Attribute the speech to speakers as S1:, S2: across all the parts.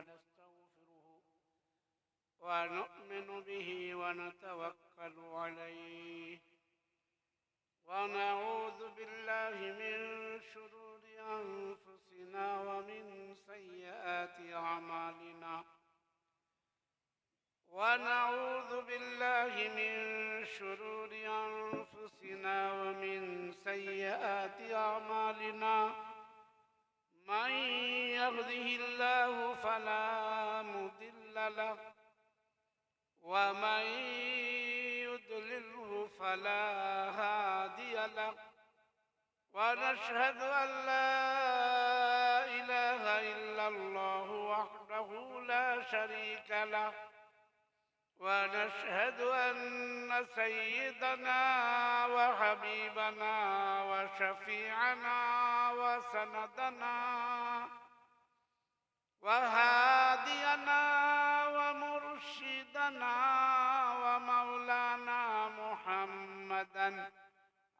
S1: ونستغفره ونؤمن به ونتوكل عليه ونعوذ بالله من شرور أنفسنا ومن سيئات أعمالنا ونعوذ بالله من شرور أنفسنا ومن سيئات أعمالنا من يهده الله فلا مضل له ومن يضلله فلا هادي له ونشهد أن لا إله إلا الله وحده لا شريك له ونشهد أن سيدنا وحبيبنا وشفيعنا وسندنا وهادينا ومرشدنا ومولانا محمدا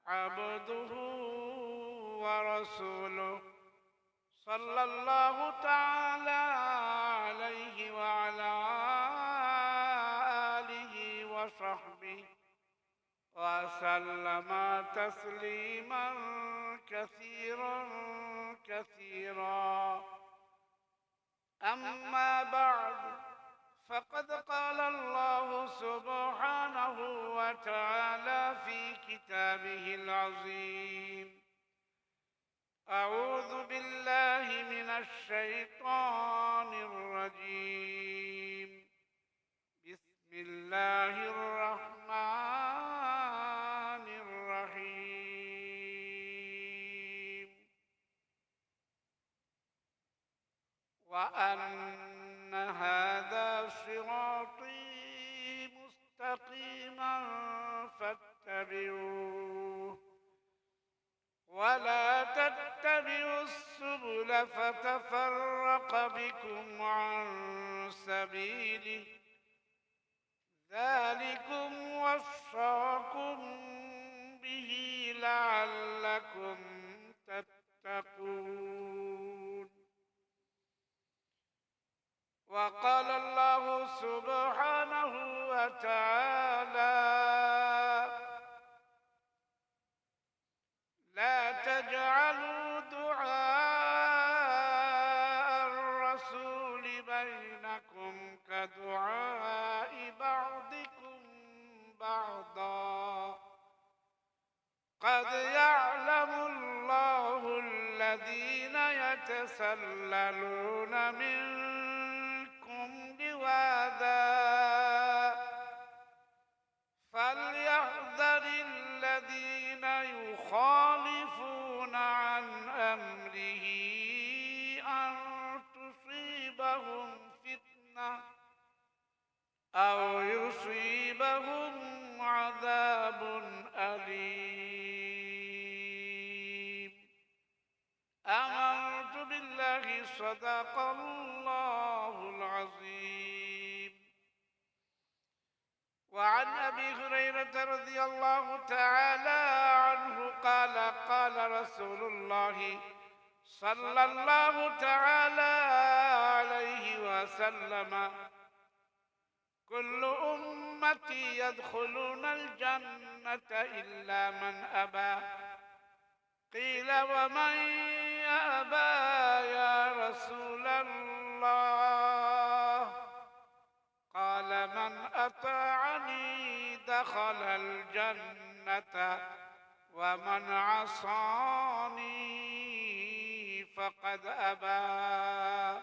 S1: عبده ورسوله صلى الله تعالى عليه وعلى آله وصحبه وسلم تسليما كثيرا كثيرا. أما بعد فقد قال الله سبحانه وتعالى في كتابه العظيم: أعوذ بالله من الشيطان الرجيم. بسم الله الرحمن الرحيم. وأن هذا صراطي مستقيما فاتبعوه ولا تتبعوا السبل فتفرق بكم عن سبيله ذلكم وصاكم به لعلكم تتقون. وقال الله سبحانه وتعالى: لا تجعلوا دعاء الرسول بينكم كدعاء بعضكم بعضا قد يعلم الله الذين يتسللون منكم لواذا فليحذر الذين يخالفون عن أمره أن تصيبهم فتنة أو يصيبهم عذاب أليم. آمنت بالله صدق الله العظيم. وعن أبي هريرة رضي الله تعالى عنه قال: قال رسول الله صلى الله تعالى عليه وسلم: كل أمتي يدخلون الجنة إلا من أبى. قيل: ومن يأبى يا رسول الله؟ قال: من أطاعني دخل الجنة ومن عصاني فقد أبى.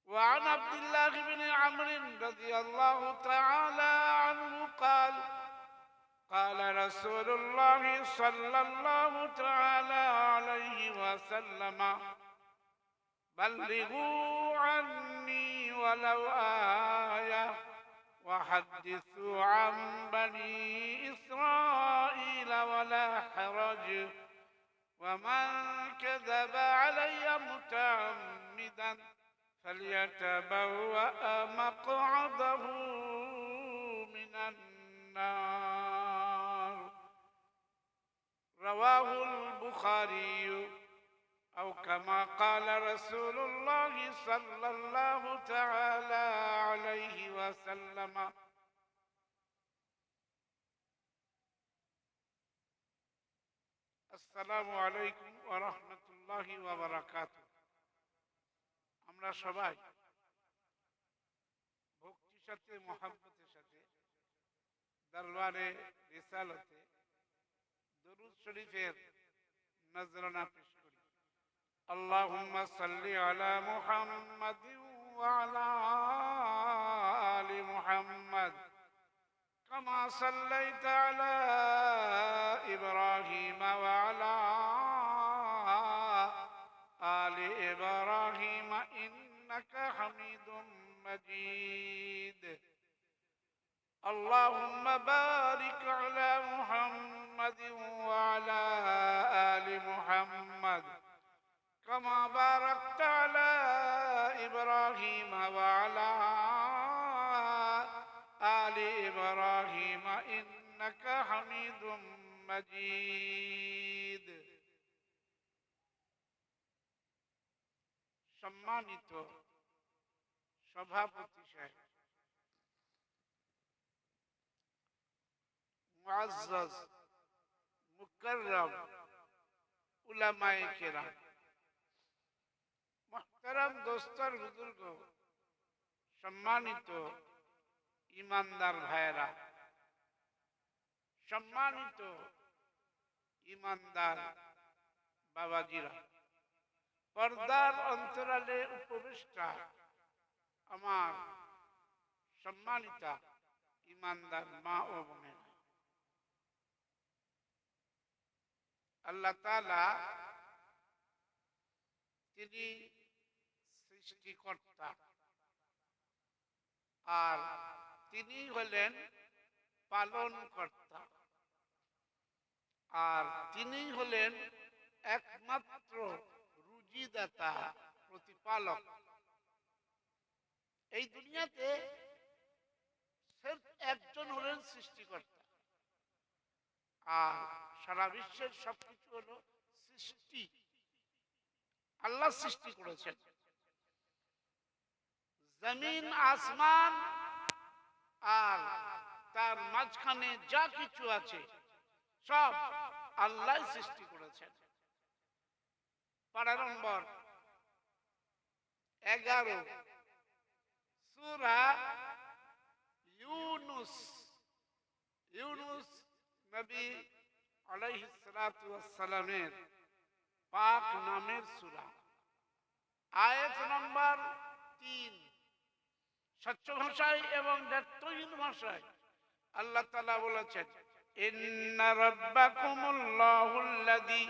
S1: وعن عبد الله بن عمرو رضي الله تعالى عنه قال: قال رسول الله صلى الله تعالى عليه وسلم: بلغوا عني ولو آية وحدثوا عن بني إسرائيل ولا حرج، ومن كذب علي متعمدا فليتبوأ مقعده من النار. رواه البخاري أو كما قال رسول الله صلى الله تعالى عليه وسلم. السلام عليكم ورحمة الله وبركاته. আমরা সবাই ভক্তির সাথে মহব্বতের সাথে দরবারে রিসালতে দরুদ শরীফের নজরানা পেশ করি। আল্লাহুম্মা সাল্লি আলা মুহাম্মাদিন ওয়া আলা আলি মুহাম্মাদ কামা সাল্লাইতা আলা ইব্রাহিম ওয়া আলা আলি ইব্রাহিম ইন্নাকা হামিদুম মাজিদ। اللهم بارك على محمد وعلى آل محمد كما باركت على إبراهيم وعلى آل إبراهيم إنك حميد مجيد. সম্মানিত সভাপতি সাহেব, মুআজ্জাজ মুকাররম উলামায়ে কেরাম, মুহতারাম দোস্তর বুজুর্গ, সম্মানিত ইমানদার ভাইয়েরা, সম্মানিত ইমানদার বাবাজিরা, পর্দার অন্তরালে উপবিষ্টা আমার সম্মানিতা ইমানদার মা ও বোনেরা, আল্লাহ তাআলা তিনি সৃষ্টিকর্তা আর তিনি হলেন পালনকর্তা আর তিনি হলেন একমাত্র রুজিদাতা, প্রতিপালক। এই দুনিয়াতে সির্ফ একজন হলেন সৃষ্টিকর্তা আর সারা বিশ্বের সবকিছু হলো সৃষ্টি। আল্লাহ সৃষ্টি করেছেন জমিন, আসমান আর তার মাঝখানে যা কিছু আছে সব আল্লাহ সৃষ্টি করেছেন। পারা নম্বর 11 সূরা ইউনুস। ইউনুস নবী আলাইহিস সালাতু ওয়াস সালামের পাক নামের সূরা, আয়াত নম্বর 3। স্বচ্ছ ভাষায় এবং দ্ব্যর্থহীন ভাষায় আল্লাহ তাআলা বলেছেন, ইন্না রাব্বাকুমুল্লাহুল্লাযী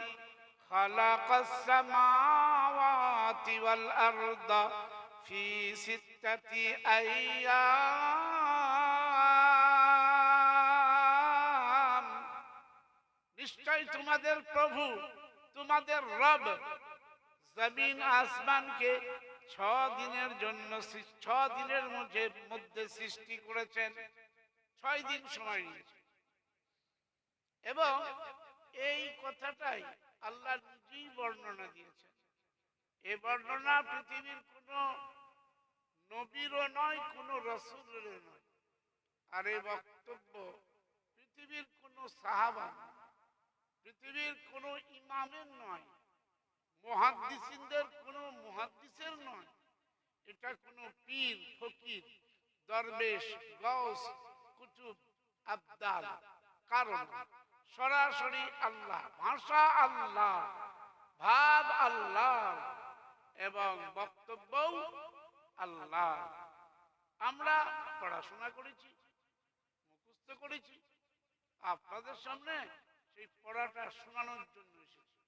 S1: খালাকাস সামাওয়াতি ওয়াল আরদা ফি সিত্তাতি আইয়াম। নিশ্চয় তোমাদের প্রভু, তোমাদের রব জমিন আসমানকে 6 দিনের জন্য 6 দিনের মধ্যে সৃষ্টি করেছেন। 6 দিন সময় নিয়েছে এবং এই কথাটাই আল্লাহ নিজেই বর্ণনা দিয়েছেন। এই বর্ণনা পৃথিবীর কোন নবীরও নয়, কোন রাসূলেরও নয়, আর এই বক্তব্য পৃথিবীর কোন সাহাবা, পৃথিবীর কোন ইমামের নয়, মুহাদ্দিসিনদের কোন মুহাদ্দিসের নয়, এটা কোন পীর, ফকির, দরবেশ, গাউস, কুতুব, আবদাল কারণ সরাসরি আল্লাহ, ভাষা আল্লাহ, ভাব আল্লাহ এবং বক্তব্যও আল্লাহ। আমরা পড়াশোনা করেছি, মুখস্থ করেছি, আপনাদের সামনে সেই পড়াটা শোনানোর জন্য এসেছি।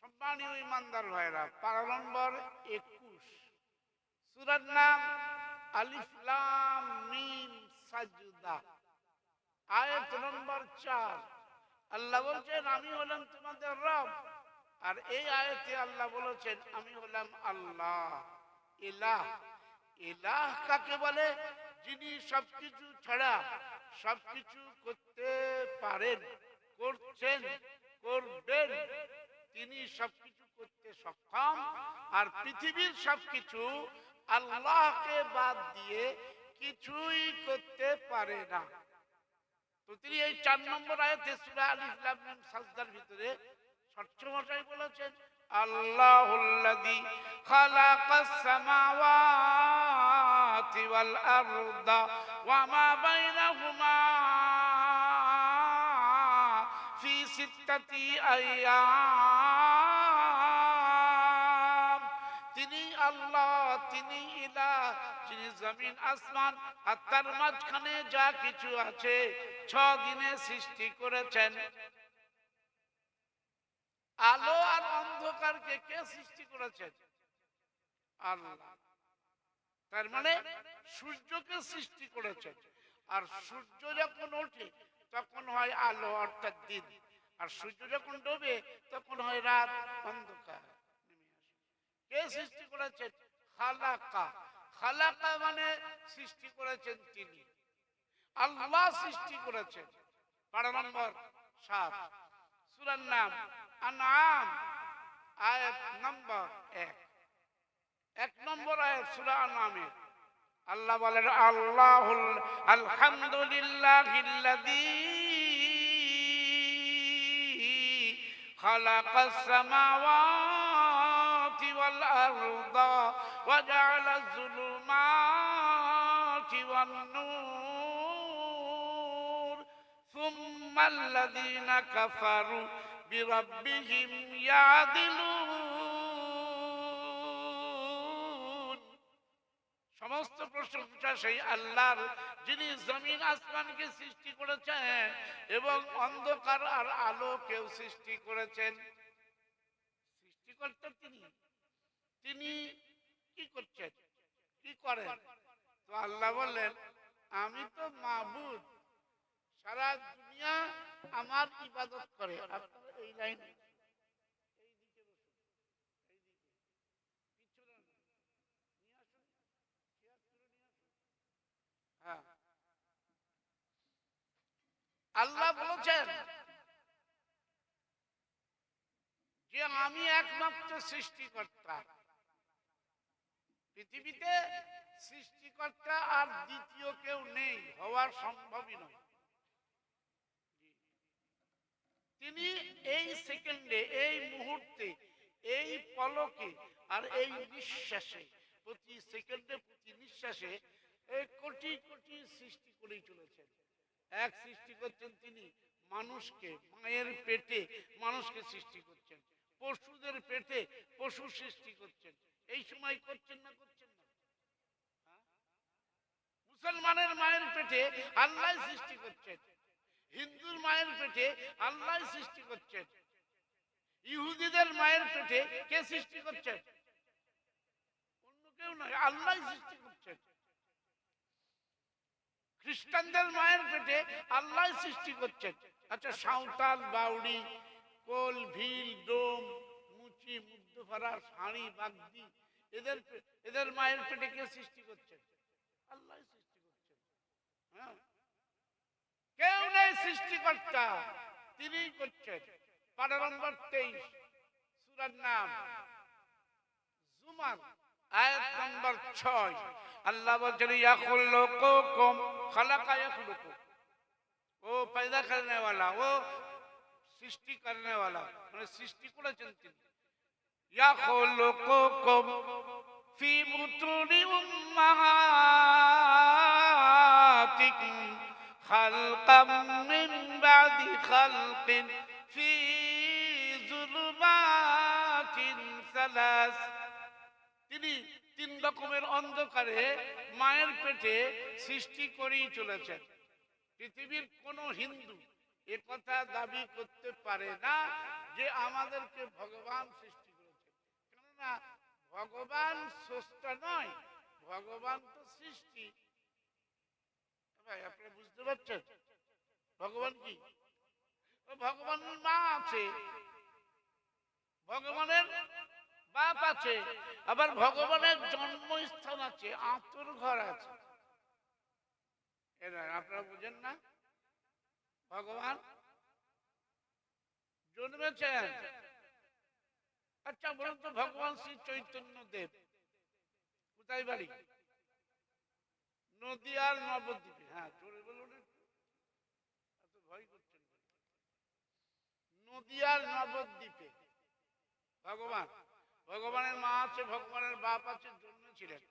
S1: সম্মানীয় ইমানদার ভাইরা, পারা নম্বর 21, সূরার নাম আলিফ লাম মিম সাজদা, আয়াত নম্বর 4। আল্লাহ বলছেন, আমি হলাম তোমাদের রব। আর এই আয়াতে আল্লাহ বলেছেন, আমি হলাম আল্লাহ। ইলাহ, ইলাহ কাকে বলে? যিনি সবকিছু ছাড়া সবকিছু করতে পারেন, করছেন, করবেন, তিনি সবকিছু করতে সক্ষম, আর পৃথিবীর সবকিছু আল্লাহকে বাদ দিয়ে কিছুই করতে পারে না। তো তিনি এই 4 নম্বর আয়াতে সূরা আলিফ লাম মিম সাজদার ভিতরে স্বচ্ছ ভাষায় বলেছেন, আল্লাহুল্লাযী খালাকাস সামাওয়াতি ওয়াল আরদা ওয়া মা বাইনাহুমা ফি সিত্তাতি আইয়াম। তিনি আল্লাহ, তিনি ইলাহ, যিনি জমিন আসমান আর তার মাঝখানে যা কিছু আছে 6 দিনে সৃষ্টি করেছেন। আলো আর অন্ধকারকে কে সৃষ্টি করেছেন? আল্লাহ। তার মানে সূর্যকে সৃষ্টি করেছেন, আর সূর্য যখন ওঠে তখন হয় আলো অর্থাৎ দিন, আর সূর্য যখন ডোবে তখন হয় রাত অন্ধকার। কে সৃষ্টি করেছেন? খালাকা। খালাকা মানে সৃষ্টি করেছেন তিনি, আল্লাহ সৃষ্টি করেছেন। পারা নম্বর 7, সূরার নাম আনআম, আয়াত নম্বর 1। 1 নম্বর আয়াত সূরা আনআমে আল্লাহ বলেন, আল্লাহুল আলহামদুলিল্লাহিল্লাযী খালাকাস সামাওয়াতি ওয়াল আরদা ওয়া জাআলাজ যুলুমাতি ওয়ান নূর সুম্মাল্লাযীনা কাফারু বিরাব্বিহিম ইয়াদিলুন। সমস্ত প্রশংসা সেই আল্লাহর, যিনি জমিন আসমানকে সৃষ্টি করেছেন এবং অন্ধকার আর আলোকেও সৃষ্টি করেছেন। সৃষ্টিকর্তা তিনি। তিনি কি করছেন, কি করেন? তো আল্লাহ বললেন, আমি তো মাবুদ, সারা দুনিয়া আমার ইবাদত করে। আপনারা এই লাইনে আল্লাহ বলেছেন যে আমি একমাত্র সৃষ্টিকর্তা। পৃথিবীতে সৃষ্টিকর্তা আর দ্বিতীয় কেউ নেই, হওয়ার সম্ভবই নয়। তিনি এই সেকেন্ডে, এই মুহূর্তে, এই পলকে আর এই নিঃশ্বাসে, প্রতি সেকেন্ডে প্রতি নিঃশ্বাসে কোটি কোটি সৃষ্টি করেই চলেছেন। এক সৃষ্টি করছেন তিনি মানুষকে, মায়ের পেটে মানুষকে সৃষ্টি করছেন, পশুদের পেটে পশু সৃষ্টি করছেন। এই সময় করছেন না? করছেন না? মুসলমানের মায়ের পেটে আল্লাহ সৃষ্টি করছেন, হিন্দুর মায়ের পেটে আল্লাহ সৃষ্টি করছেন, ইহুদিদের মায়ের পেটে কে সৃষ্টি করছেন? অন্য কেউ নয়, আল্লাহ সৃষ্টি করছেন। খ্রিস্টানদের মায়ের পেটে আল্লাহ সৃষ্টি করছেন। আচ্ছা, সাঁওতাল, বাউড়ি, কোল, ভিল, ডোম, মুচি, মুগ্ধফারা, শাড়ি, বাগদি, এদের মায়ের পেটে কে সৃষ্টি করছেন? আল্লাহ সৃষ্টি করছেন। হ্যাঁ, কেউ নেই সৃষ্টিকর্তা, তিনিই করছেন। পারা নম্বর 23, সূরার নাম জুমার, আয়াত নম্বর 6। अल्लाह बचरी याखुलुकुकुम खलका याखुलुकु, वो पैदा करने वाला, वो सृष्टि करने वाला, মানে সৃষ্টি করেছেন তিনি। याखुलुकुकुम ফি বুতুনি উম্মাহাতিকুম খালকাম মিন বাদি খালকিন ফি যুলুমাতিন সালাস। তিনি 3 রকমের অন্ধকারে মায়ের পেটে সৃষ্টি করেই চলেছেন। পৃথিবীর কোন হিন্দু এ কথা দাবি করতে পারে না যে আমাদেরকে ভগবান সৃষ্টি করেছে, কেননা ভগবান স্রষ্টা নয়, ভগবান তো সৃষ্টি। ভাই, আপনি বুঝতে পারছেন ভগবান কি? ভগবানের মা আছে, ভগবানের বাপ আছে, আবার ভগবানের জন্মস্থান আছে, আঁতুর ঘর আছে। আপনারা বুঝেন না? ভগবান জন্মেছেন, আচ্ছা বলুন তো, ভগবান শ্রী চৈতন্য দেব কোথায় বাড়ি? নদিয়ার নবদ্বীপে। হ্যাঁ, জোরে বলুন, এত ভয় করছেন। নদিয়ার নবদ্বীপে ভগবান, ভগবানের মা আছে, ভগবানের বাপ আছে, জন্মেছিলেন।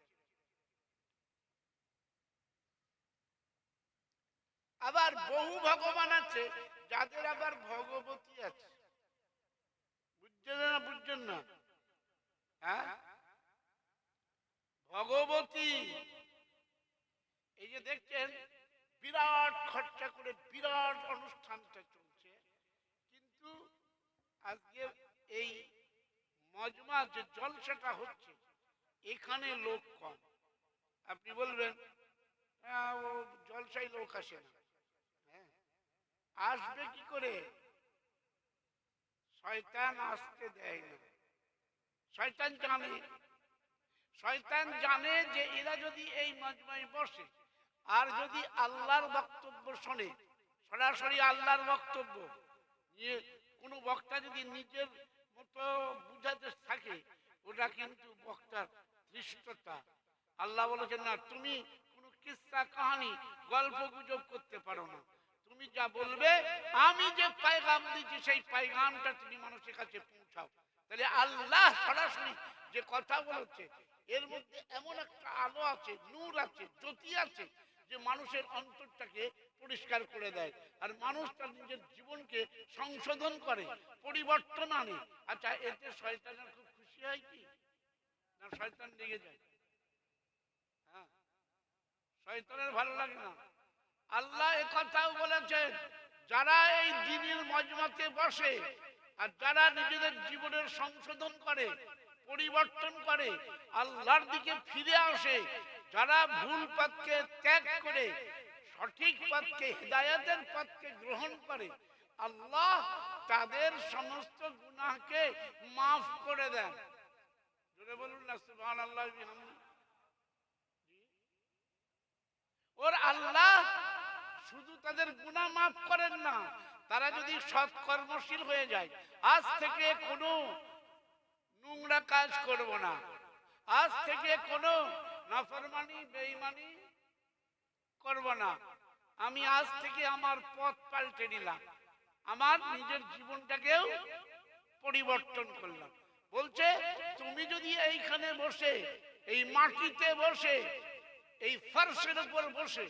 S1: আবার বহু ভগবান আছে যাদের আবার ভগবতী আছে। বুঝছেন না? বুঝছেন না? হ্যাঁ, ভগবতী। এই যে দেখছেন বিরাট খরচা করে বিরাট অনুষ্ঠানটা চলছে, কিন্তু আজকে এই মজমা যে জলসাটা হচ্ছে এখানে লোক কম। আপনি বলবেন ও জলসায় লোক আসে না। হ্যাঁ, আসবে কি করে? শয়তান আসতে দেয় না। শয়তান জানে, শয়তান জানে যে এরা যদি এই মজমায় বসে আর যদি আল্লাহর বক্তব্য শোনে, সরাসরি আল্লাহর বক্তব্য নিয়ে কোনো বক্তা যদি নিজের মতো বুঝাতে থাকে, ওটা কিন্তু বক্তার ধৃষ্টতা। আল্লাহ বলেছেন না, তুমি কোনো কিস্সা কাহানি গল্প গুজব করতে পারো না। তুমি যা বলবে, আমি যে পায়গাম দিচ্ছি সেই পায়গামটা তুমি মানুষের কাছে পৌঁছাও। তাহলে আল্লাহ সরাসরি যে কথা বলেছে এর মধ্যে এমন একটা আলো আছে, নূর আছে, জ্যোতি আছে, যে মানুষের অন্তরটাকে পরিষ্কার করে দেয় আর মানুষ তার নিজের জীবনকে সংশোধন করে, পরিবর্তন আনে। আচ্ছা, এতে শয়তানের খুব খুশি হয় কি না? শয়তান লেগে যায়। হ্যাঁ, শয়তানের ভালো লাগে না। আল্লাহ একথাও বলেছেন, যারা এই দ্বীনের মজমাতে বসে আর যারা নিজেদের জীবনের সংশোধন করে, পরিবর্তন করে, আল্লাহর দিকে ফিরে আসে, যারা ভুল পথকে ত্যাগ করে সঠিক পথকে, হিদায়াতের পথকে গ্রহণ করে, আল্লাহ তাদের সমস্ত গুনাহকে মাফ করে দেন। জোরে বলুন না সুবহানাল্লাহ বিহামদিহি। ওর আল্লাহ শুধু তাদের গুনাহ মাফ করেন না, তারা যদি সৎ কর্মশীল হয়ে যায়, আজ থেকে কোনো নোংরা কাজ করব না, আজ থেকে কোনো নাফরমানি বেঈমানি করব না, আমি আজ থেকে আমার পথ পাল্টে নিলাম, আমার নিজের জীবনটাকেও পরিবর্তন করলাম। বলছে তুমি যদি এইখানে বসে, এই মাটিতে বসে, এই ফার্শের উপর বসে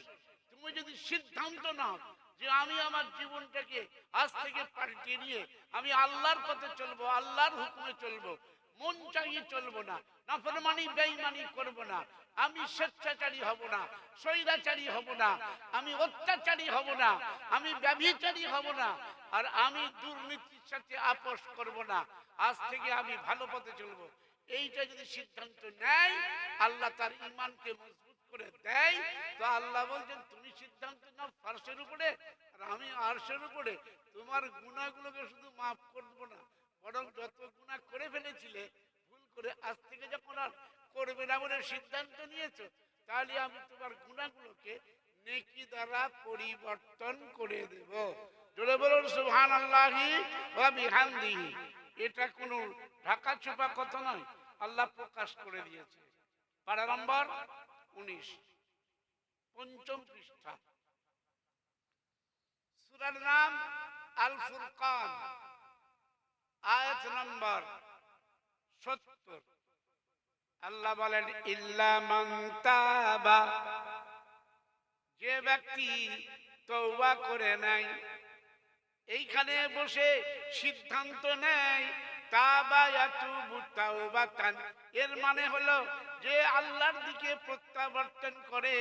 S1: তুমি যদি সিদ্ধান্ত নাও যে আমি আমার জীবনটাকে আজ থেকে পাল্টে নিয়ে আমি আল্লাহর পথে চলবো, আল্লাহর হুকুমে চলবো, মন চাইয়ে চলবো না, নাফরমানি বেঈমানি করব না, আমি স্বেচ্ছাচারী হব না, স্বৈরাচারী হব না, আমি অত্যাচারী হব না, আমি ব্যভিচারী হব না, আর আমি দুর্নীতির সাথে আপোষ করব না, আজ থেকে আমি ভালো পথে চলবো, এইটা যদি সিদ্ধান্ত নেয়, আল্লাহ তার ঈমানকে মজবুত করে দেয়। তো আল্লাহ বলছেন তুমি সিদ্ধান্ত নাও ফারশের উপরে আর আমি আরশের উপরে, তোমার গুনাহগুলোকে শুধু মাফ করব না, বরং যত গুনাহ করে ফেলেছিলে ভুল করে, আজ থেকে যখন আর করবে না বলে সিদ্ধান্ত নিয়েছো, তাহলে আমি তোমার গুনাহগুলোকে নেকি দ্বারা পরিবর্তন করে দেব। জোরে বলুন সুবহানাল্লাহি ওয়া বিহামদিহি। এটা কোনো ঢাকা চোপা কথা নয়, আল্লাহ প্রকাশ করে দিয়েছে। পারা নম্বর 19, পঞ্চম পৃষ্ঠা, সূরার নাম আল ফুরকান, আয়াত নম্বর 70। আল্লাহ বলেন ইল্লা মান তাবা, যে ব্যক্তি তওবা করে নেয়, এইখানে বসে সিদ্ধান্ত নেয় তাবা ইয়াতুবু তাওবাতান, এর মানে হলো যে আল্লাহর দিকে প্রত্যাবর্তন করে,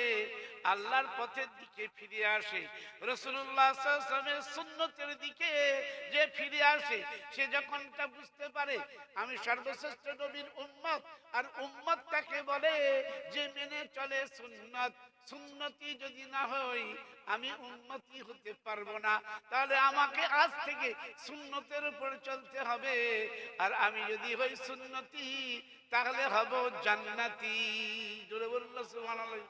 S1: আল্লাহর পথের দিকে ফিরে আসে, রাসূলুল্লাহ সাল্লাল্লাহু আলাইহি ওয়াসাল্লামের সুন্নতের দিকে যে ফিরে আসে, সে যখন তা বুঝতে পারে আমি সর্বশ্রেষ্ঠ নবীর উম্মত, আর উম্মত তাকে বলে যে মেনে চলে সুন্নাত, সুন্নতি যদি না হই আমি উম্মতি হতে পারবো না, তাহলে আমাকে আজ থেকে সুন্নতের উপর চলতে হবে, আর আমি যদি হই সুন্নতি তাহলে হব জান্নাতি। জোরে বলুন সুবহানাল্লাহ।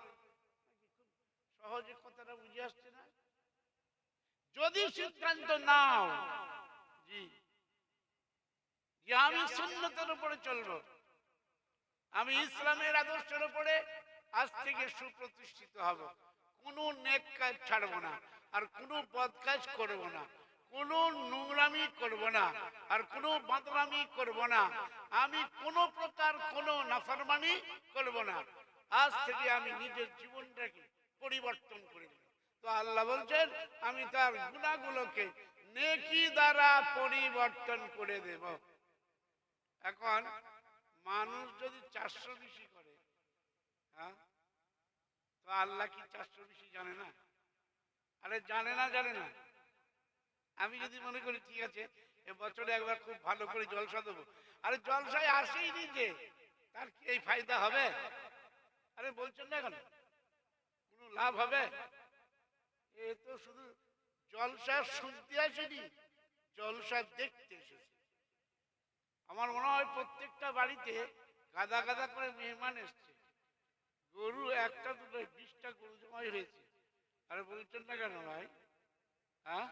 S1: সহজে কথাটা বুঝে আসছে না? যদি সিদ্ধান্ত নাও, জি, যে আমি সুন্নতের উপরে চলবো, আমি ইসলামের আদর্শের উপরে আজ থেকে সুপ্রতিষ্ঠিত হব, কোনো নেক কাজ ছাড়বো না, আর কোনো বদ কাজ করবো না, কোনো নোংরামি করব না, আর কোনো বদনামি করব না, আমি কোনো প্রকার কোনো নাফরমানি করব না। আজ থেকে আমি নিজের জীবনটাকে পরিবর্তন করে দেব। তো আল্লাহ বলছেন আমি তার গুনাহগুলোকে নেকি দ্বারা পরিবর্তন করে দেব। এখন মানুষ যদি 400 বেশি করে, হ্যাঁ, তো আল্লাহ কি 400 বেশি জানে না? আরে জানে না, জানে না। আমি যদি মনে করি ঠিক আছে বছরে একবার খুব ভালো করে জলসা দেবো, আরে জলসায় আসেই নিজে, তার কি এই ফায়দা হবে? আরে বলছেন না এখন কোনো লাভ হবে? এ তো শুধু জলসা শুনতে আসেনি, জলসা দেখতে এসেছে। আমার মনে হয় প্রত্যেকটা বাড়িতে গাদা গাদা করে মেহমান এসছে, গরু একটা দুটো 20টা গরু জমাই হয়েছে। আরে বলছেন না কেন ভাই? হ্যাঁ,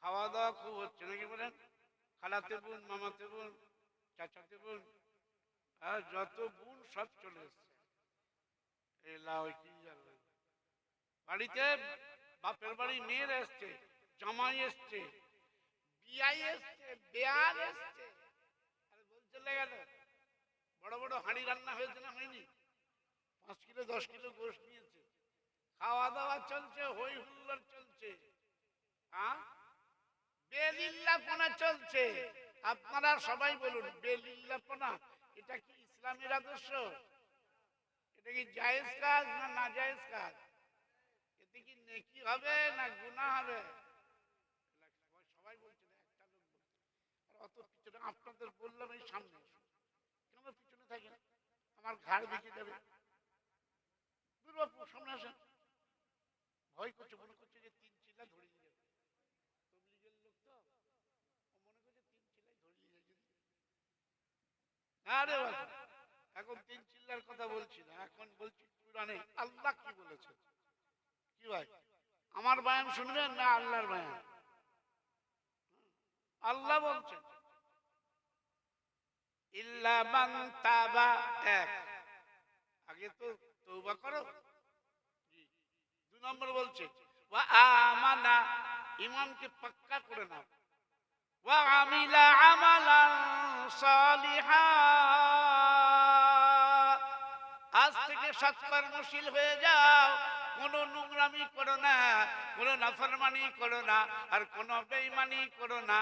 S1: খাওয়া দাওয়া খুব হচ্ছে নাকি বলেন? খালাতে বোন, মামাতে বোন, চাচাতে বোন, আর যত বোন সব চলে এসছে। বাড়িতে বাপের বাড়ি মেয়ের এসছে, জামাই এসছে, বিয়াই এসছে, বেয়ার এসছে। আরে বলছে গেল বড় বড় হাঁড়ি রান্না হয়েছে না হয়নি? 5 কিলো 10 কিলো গোশত নিয়েছে, খাওয়া দাওয়া চলছে, হই হুল্লোড় চলছে, হ্যাঁ, বেলিল্লাপনা চলছে। আপনারা সবাই বলুন বেলিল্লাপনা এটা কি ইসলামের আদর্শ? এটা কি জায়েজ কাজ না নাজায়েজ কাজ? এতে কি নেকি হবে না গুনাহ হবে? সবাই বলছে না, একটা লোক বলছে। আর অত পিছনে আপনাদের বললাম এই সামনে কেন পিছনে থাকেন? আমার ঘাড় বেঁকে যাবে। দুর্বাপুর সামনে আসেন। ভয় করছে, মনে করছে যে 3 চিল্লা ধরিয়ে যাবে। তবলিগের লোক তো মনে করছে 3 চিল্লাই ধরিয়ে যাবে। আরে বাবা, এখন 3 চিল্লার কথা বলছি না, এখন বলছি কুরআনে আল্লাহ কি বলেছে। কি ভাই, আমার বয়ান শুনবেন না আল্লাহর বয়ান? আল্লাহ বলছেন ইল্লা মান তাবা, এক, আগে তো তওবা করো। জি। 2 নম্বর বলছে ওয়া আমানা, ঈমানকে পাক্কা করে নাও। ওয়া আমিলা আমালান সালিহা, আজ থেকে সৎকর্মশীল হয়ে যাও, কোনো নোংরামি করো না, কোনো নাফরমানি করো না, আর কোনো বেঈমানি করো না।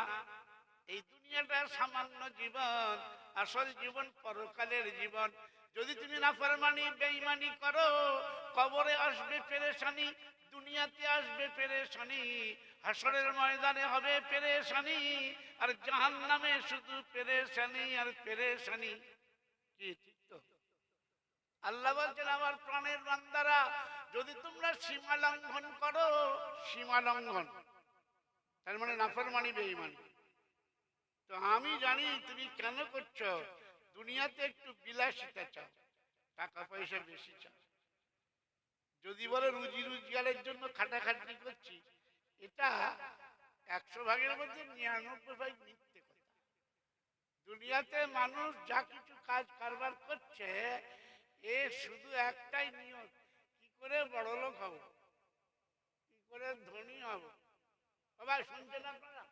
S1: এই দুনিয়াটা সামান্য জীবন, আসল জীবন পরকালের জীবন। যদি তুমি নাফরমানি বেঈমানি করো, কবরে আসবে পেরেশানি, দুনিয়াতে আসবে পেরেশানি, হাসরের ময়দানে হবে পেরেশানি, আর জাহান্নামে শুধু পেরেশানি আর পেরেশানি। কি ঠিক তো? আল্লাহ বলছেন আমার প্রাণের বান্দারা, যদি তোমরা সীমা লঙ্ঘন করো, সীমা লঙ্ঘন তার মানে নাফরমানি বেঈমানি, তো আমি জানি তুমি কেন করছো। দুনিয়াতে একটু বিলাসিতা চাও, টাকা পয়সা বেশি চাও। যদি বলে রুজি রোজগারের জন্য খাটাখাটনি করছি, এটা 100 ভাগের মধ্যে 99 ভাগ মিথ্যে কথা। দুনিয়াতে মানুষ যা কিছু কাজ কারবার করছে, এ শুধু একটাই নিয়ত, কি করে বড় লোক হব, কি করে ধনী হব। সবাই শুনছেন আপনারা?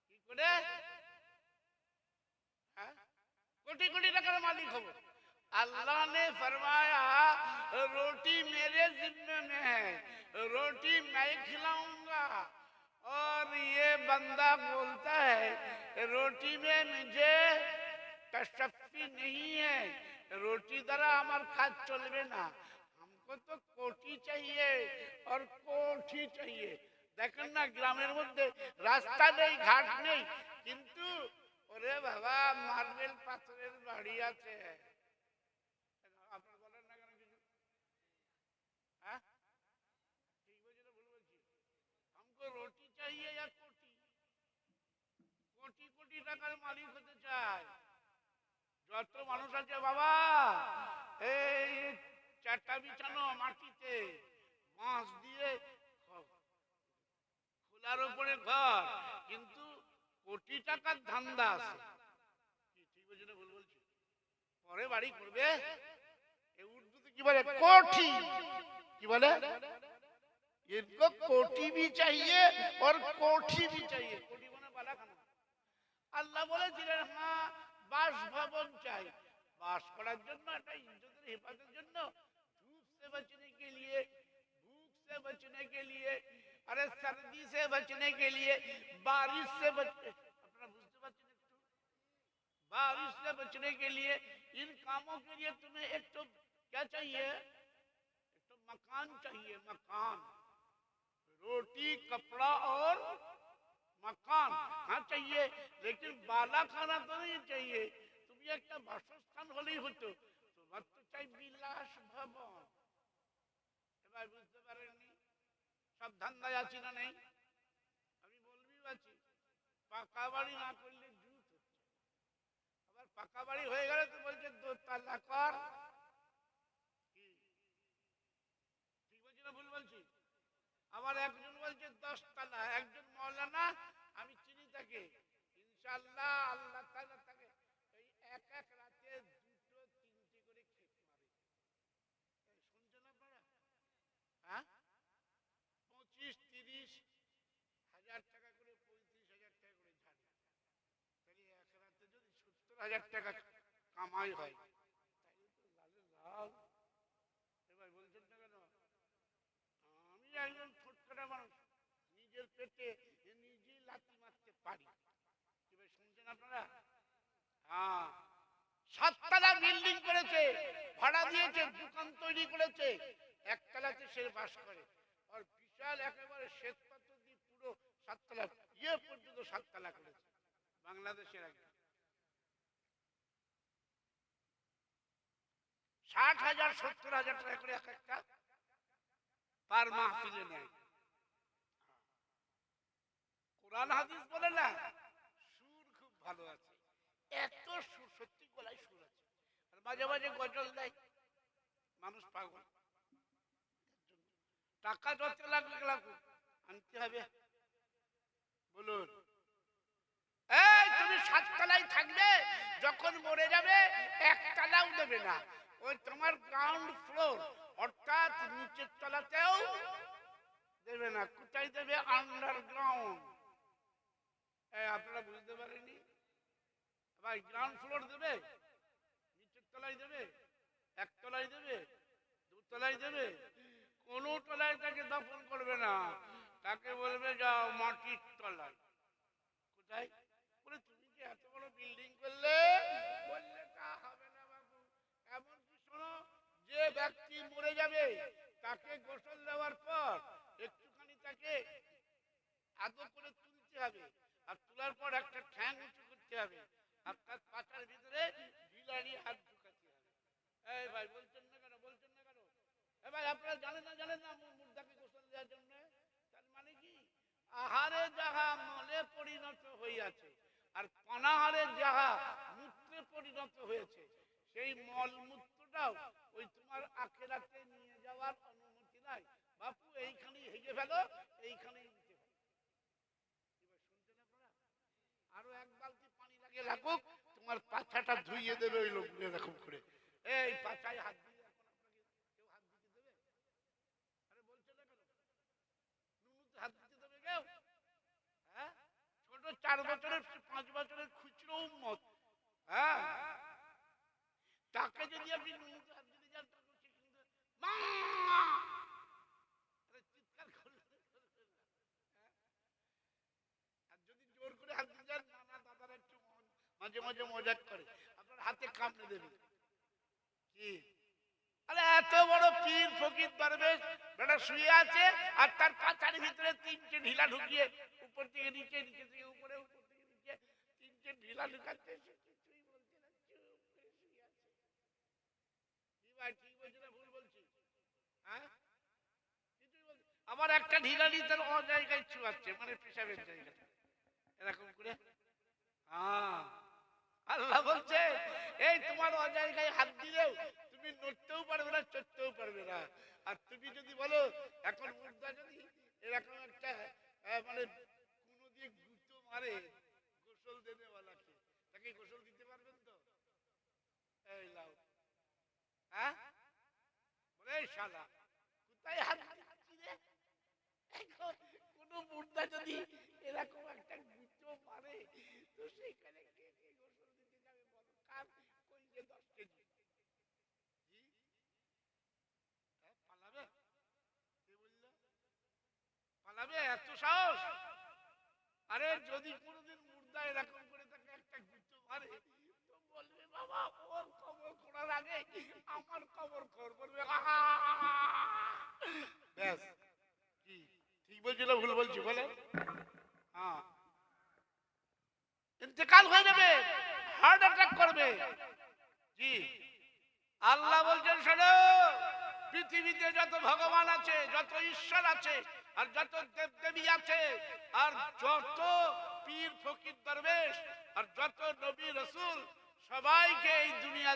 S1: কি করে कोटि कोटि टकर मालिक हो। अल्लाह ने फरमाया रोटी मेरे जिम्मे में है, रोटी मैं खिलाऊंगा। और ये बंदा बोलता है रोटी में मुझे कशफी नहीं है, रोटी द्वारा हमार काज चलबे ना, हमको तो कोटी चाहिए और कोठी चाहिए। देखें ना ग्रामेर मध्य रास्ता नहीं घाट नहीं, किंतु ওরে বাবা মার্বেল পাথরের বাড়ি আছে। আপনারা বলেন না কেন কিছু? হ্যাঁ, ঠিক বলছি না ভুল বলছি? हमको रोटी चाहिए या कोटी? কোটি কোটি টাকার মালিক হতে চায়। যত মানুষ আছে বাবা, এই চারটা বিছানো মাটিতে, বাঁশ দিয়ে খোলার উপরে ঘর, কিন্তু কোটি টাকার ধান্দা আছে। কি ঠিক বলছি না ভুল বলছি? পরে বাড়ি করবে। এই উর্দুতে কি বলে? কোঠি। কি বলে? इनको कोठी भी चाहिए और कोठी भी चाहिए। कोठी মানে বালাখানা। আল্লাহ বলেছিলেন হ্যাঁ বাসভবন চাই, বাস করার জন্য, একটা ইজ্জতের হেফাজতের জন্য, धूप से बचने के लिए, भूख से बचने के लिए, अरे सर्दी से बचने के लिए, बारिश से बचने, अपना बुझते पारছেন একটু, बारिश से बचने के लिए, इन कामों के लिए तुम्हें एक तो क्या चाहिए? एक तो मकान चाहिए, मकान, रोटी कपड़ा और मकान हाँ चाहिए, लेकिन बाला खाना तो नहीं चाहिए। तुम्हें एक বাসস্থান হলেই হতো, তোমার তো চাই বিলাস ভবন। এবার বুঝতে পারেননি? সব ধান্দায় আছি না নেই? আমি বলবি আছি, পাকা বাড়ি না করলে জুত হচ্ছে, আবার পাকা বাড়ি হয়ে গেলে তো বলছে দোতলা কর। কি ঠিক বলছি না ভুল বলছি? আমার একজন বলছে 10 তলা, একজন মাওলানা আমি চিনি তাকে, ইনশাআল্লাহ আল্লাহ তাআলা তাকে এই এক এক রাতে দুটো তিনটে করে খেপ মারে। শুনছেন আপনারা? হ্যাঁ 25-30 হাজার টাকা করে, 35,000 টাকা করে ঝাড়ে। তাহলে এক রাতে যদি 70,000 টাকা কামাই হয় তাহলে তো লালে লাল। এবার বলছেন না কেন? আমি একজন ছোটখাটো মানুষ, নিজের পেটে নিজেই লাথি মারতে পারি। কি ভাই শুনছেন আপনারা? হ্যাঁ 7 তলা বিল্ডিং করেছে, ভাড়া দিয়েছে, দোকান তৈরি করেছে, একতলাতে সে বাস করে, আর বিশাল একেবারে শ্বেত পাথর দিয়ে পুরো 7 তলা ইয়ে পর্যন্ত 7 তলা করেছে। বাংলাদেশের আগে 60,000 70,000 টাকা করে এক একটা পার মাহফিলে নেয়। কোরআন হাদিস বলে না, সুর খুব ভালো আছে, এত সুর, সত্যি গলায় সুর আছে, আর মাঝে মাঝে গজল দেয়, মানুষ পাগল। টাকা যত লাগবে লাগুক আনতে হবে। বলুন এই তুমি 7 তলায় থাকবে, যখন মরে যাবে 1 তলাও দেবে না, ওই তোমার গ্রাউন্ড ফ্লোর অর্থাৎ নিচের তলাতেও দেবে না। কোথায় দেবে? আন্ডারগ্রাউন্ড। আপনারা বুঝতে পারেননি ভাই? গ্রাউন্ড ফ্লোর দেবে, নিচের তলায় দেবে, 1 তলায় দেবে, 2 তলায় দেবে, কোন তলায় তাকে দাফন করবে না, তাকে বলবে যাও মাটির তলায়। কোথায়? বলে তুমি কি এত বড় বিল্ডিং করলে? বললে তা হবে না বাবু। এমনকি শোনো, যে ব্যক্তি মরে যাবে তাকে গোসল দেওয়ার পর একটুখানি তাকে আদর করে তুলতে হবে, আর তোলার পর একটা ঠ্যাং উঁচু করতে হবে, আর তার পাছার ভিতরে ঢিলাড়ি হাত ঢুকাতে হবে। এই ভাই বলছেন না কেন? বলছেন না কেন? এ ভাই আপনারা জানেন না মুর্দাকে গোসল দেওয়ার জন্য? তার মানে কি? আহারে যাহা মলে পরিণত হইয়াছে, আর পানাহারে যাহা মূত্রে পরিণত হয়েছে, সেই মল মূত্রটাও ওই তোমার আখেরাতে নিয়ে যাওয়ার অনুমতি নাই। বাপু এইখানেই হেগে ফেলো, এইখানেই উঠে ফেলো। এবার শুনছেন আপনারা? আরো 1 বালতি পানি লাগে লাগুক, তোমার পাছাটা ধুইয়ে দেবে ওই লোক এরকম করে। এই পাছায় হাত দিয়ে এখন আপনাকে কেউ হাত দিতে দেবে? আরে বলছে না কেন? নুনুতে হাত দিতে দেবে কেউ? হ্যাঁ ছোট 4 বছরের 5 বছরের খুচরো উম্মত, হ্যাঁ তাকে যদি আপনি নুনুতে হাত দিতে যান তখন সে কিন্তু মা আরে চিৎকার করবে। আর যদি জোর করে হাত দিতে যান, নানা দাদারা একটু মাঝে মাঝে মজাক করে, আপনার হাতে কামড়ে দেবে। কি আরে এত বড় পীর ফকির দরবেশ বেটা শুয়ে আছে, আর তার পাছার ভিতরে 3টে ঢিলা ঢুকিয়ে, উপর থেকে নিচে, নিচে থেকে উপরে, উপর থেকে নিচে 3টে ঢিলা ঢুকাচ্ছে, সে কিছুই বলছে না, চুপ করে শুয়ে আছে। কি ভাই ঠিক বলছি না ভুল বলছি? হ্যাঁ কিছুই বলছে। আবার একটা ঢিলা নিয়ে তার অজায়গায় ছুঁয়াচ্ছে, মানে পেশাবের জায়গাটা এরকম করে। হ্যাঁ আল্লাহ বলছে এই তোমার অজায়গায় হাত দিলেও তুমি নড়তেও পারবে না, চড়তেও পারবে না। আর তুমি যদি বলো এখন মুর্দা যদি এরকম একটা মানে কোনো দিয়ে গুঁতো মারে, দেনে ওয়ালাকে, তাকে গোসল দিতে পারবেন তো? এই লাও, হ্যাঁ বলে এই শালা কোথায় হাত দিচ্ছি রে? এখন কোন মুর্দা যদি এরকম একটা গুচ্ছ মারে তো সেখানে কে কে গোসল দিতে যাবে বলো? কার কই যে 10 কেজি জি পালাবে? কে বললো পালাবে? এত সাহস? আরে যদি কোনোদিন মুর্দা এরকম করে তাকে একটা গুচ্ছ মারে তো বলবে বাবা ওর কবর করার আগে আমার কবর কর, বলবে ব্যাস। কি ঠিক বলছি না ভুল বলছি বলে? হ্যাঁ ইন্তেকাল হয়ে যাবে, হার্ট অ্যাটাক করবে। জি আল্লাহ বলছেন শোনো, পৃথিবীতে যত ভগবান আছে, যত ঈশ্বর আছে, আর যত দেবদেবী আছে, আর যত পীর ফকির দরবেশ, আর যত নবী রসুল, সবাইকে এই দুনিয়া